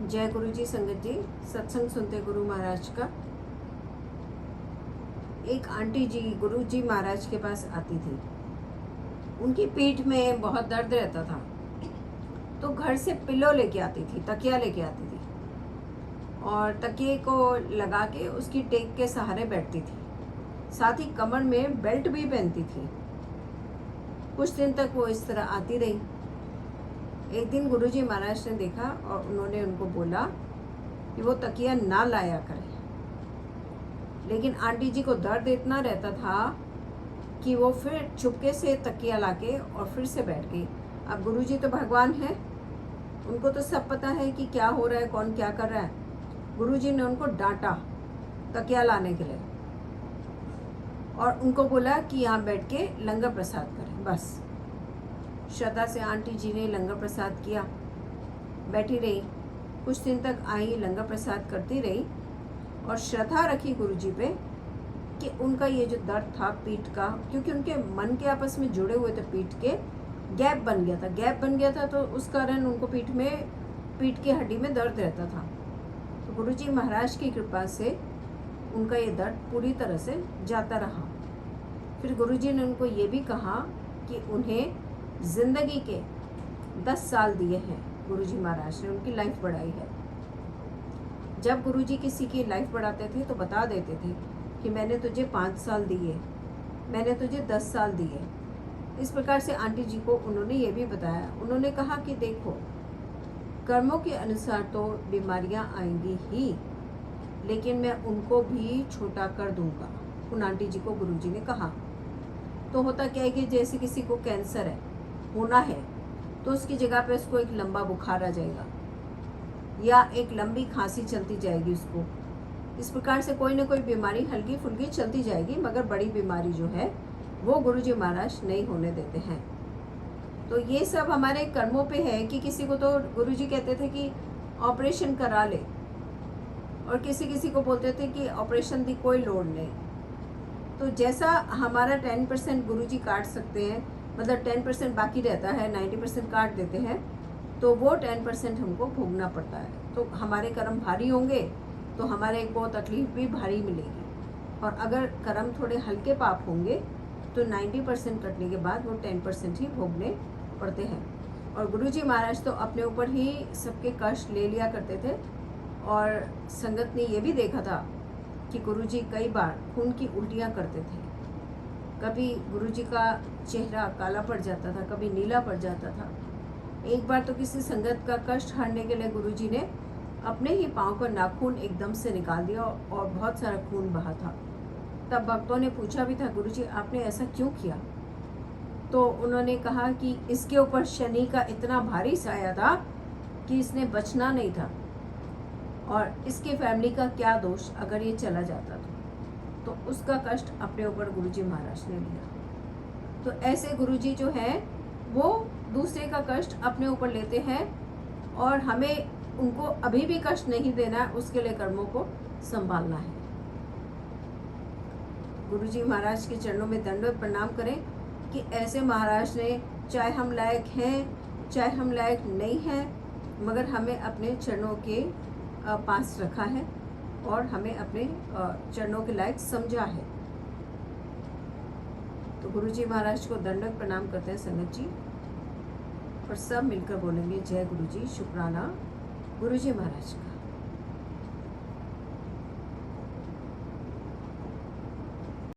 जय गुरु जी। संगत जी, सत्संग सुनते गुरु महाराज का। एक आंटी जी गुरु जी महाराज के पास आती थी। उनकी पीठ में बहुत दर्द रहता था, तो घर से पिलो लेके आती थी, तकिया लेके आती थी और तकिए को लगा के उसकी टेक के सहारे बैठती थी। साथ ही कमर में बेल्ट भी पहनती थी। कुछ दिन तक वो इस तरह आती रही। एक दिन गुरुजी महाराज ने देखा और उन्होंने उनको बोला कि वो तकिया ना लाया करें। लेकिन आंटी जी को दर्द इतना रहता था कि वो फिर चुपके से तकिया लाके और फिर से बैठ गई। अब गुरुजी तो भगवान है, उनको तो सब पता है कि क्या हो रहा है, कौन क्या कर रहा है। गुरुजी ने उनको डांटा तकिया लाने के लिए और उनको बोला कि यहाँ बैठ के लंगर प्रसाद करें। बस श्रद्धा से आंटी जी ने लंगर प्रसाद किया, बैठी रही। कुछ दिन तक आई, लंगर प्रसाद करती रही और श्रद्धा रखी गुरुजी पे कि उनका ये जो दर्द था पीठ का, क्योंकि उनके मन के आपस में जुड़े हुए थे, पीठ के गैप बन गया था तो उस कारण उनको पीठ की हड्डी में दर्द रहता था। तो गुरुजी महाराज की कृपा से उनका ये दर्द पूरी तरह से जाता रहा। फिर गुरुजी ने उनको ये भी कहा कि उन्हें ज़िंदगी के 10 साल दिए हैं। गुरुजी महाराज ने उनकी लाइफ बढ़ाई है। जब गुरुजी किसी की लाइफ बढ़ाते थे तो बता देते थे कि मैंने तुझे 5 साल दिए, मैंने तुझे 10 साल दिए। इस प्रकार से आंटी जी को उन्होंने ये भी बताया। उन्होंने कहा कि देखो, कर्मों के अनुसार तो बीमारियां आएंगी ही, लेकिन मैं उनको भी छोटा कर दूंगा। उन आंटी जी को गुरुजी ने कहा। तो होता क्या है कि जैसे किसी को कैंसर है, होना है, तो उसकी जगह पे उसको एक लंबा बुखार आ जाएगा या एक लंबी खांसी चलती जाएगी उसको। इस प्रकार से कोई ना कोई बीमारी हल्की फुल्की चलती जाएगी, मगर बड़ी बीमारी जो है वो गुरुजी महाराज नहीं होने देते हैं। तो ये सब हमारे कर्मों पे है कि किसी को तो गुरुजी कहते थे कि ऑपरेशन करा ले, और किसी को बोलते थे कि ऑपरेशन की कोई लोड़ नहीं। तो जैसा हमारा 10% गुरुजी काट सकते हैं, मतलब 10% बाकी रहता है, 90% काट देते हैं, तो वो 10% हमको भोगना पड़ता है। तो हमारे कर्म भारी होंगे तो हमारे को तकलीफ भी भारी मिलेगी, और अगर कर्म थोड़े हल्के पाप होंगे तो 90% कटने के बाद वो 10% ही भोगने पड़ते हैं। और गुरुजी महाराज तो अपने ऊपर ही सबके कष्ट ले लिया करते थे। और संगत ने ये भी देखा था कि गुरुजी कई बार खून की उल्टियाँ करते थे। कभी गुरुजी का चेहरा काला पड़ जाता था, कभी नीला पड़ जाता था। एक बार तो किसी संगत का कष्ट हरने के लिए गुरुजी ने अपने ही पाँव का नाखून एकदम से निकाल दिया और बहुत सारा खून बहा था। तब भक्तों ने पूछा भी था, गुरुजी आपने ऐसा क्यों किया? तो उन्होंने कहा कि इसके ऊपर शनि का इतना भारी साया था कि इसने बचना नहीं था, और इसके फैमिली का क्या दोष अगर ये चला जाता तो उसका कष्ट अपने ऊपर गुरुजी महाराज ने लिया। तो ऐसे गुरुजी जो है वो दूसरे का कष्ट अपने ऊपर लेते हैं, और हमें उनको अभी भी कष्ट नहीं देना है, उसके लिए कर्मों को संभालना है। गुरुजी महाराज के चरणों में दंडवत प्रणाम करें कि ऐसे महाराज ने, चाहे हम लायक हैं चाहे हम लायक नहीं हैं, मगर हमें अपने चरणों के पास रखा है और हमें अपने चरणों के लायक समझा है। तो गुरुजी महाराज को दंडवत प्रणाम करते हैं संगत जी, और सब मिलकर बोलेंगे जय गुरुजी, शुक्राना गुरुजी महाराज का।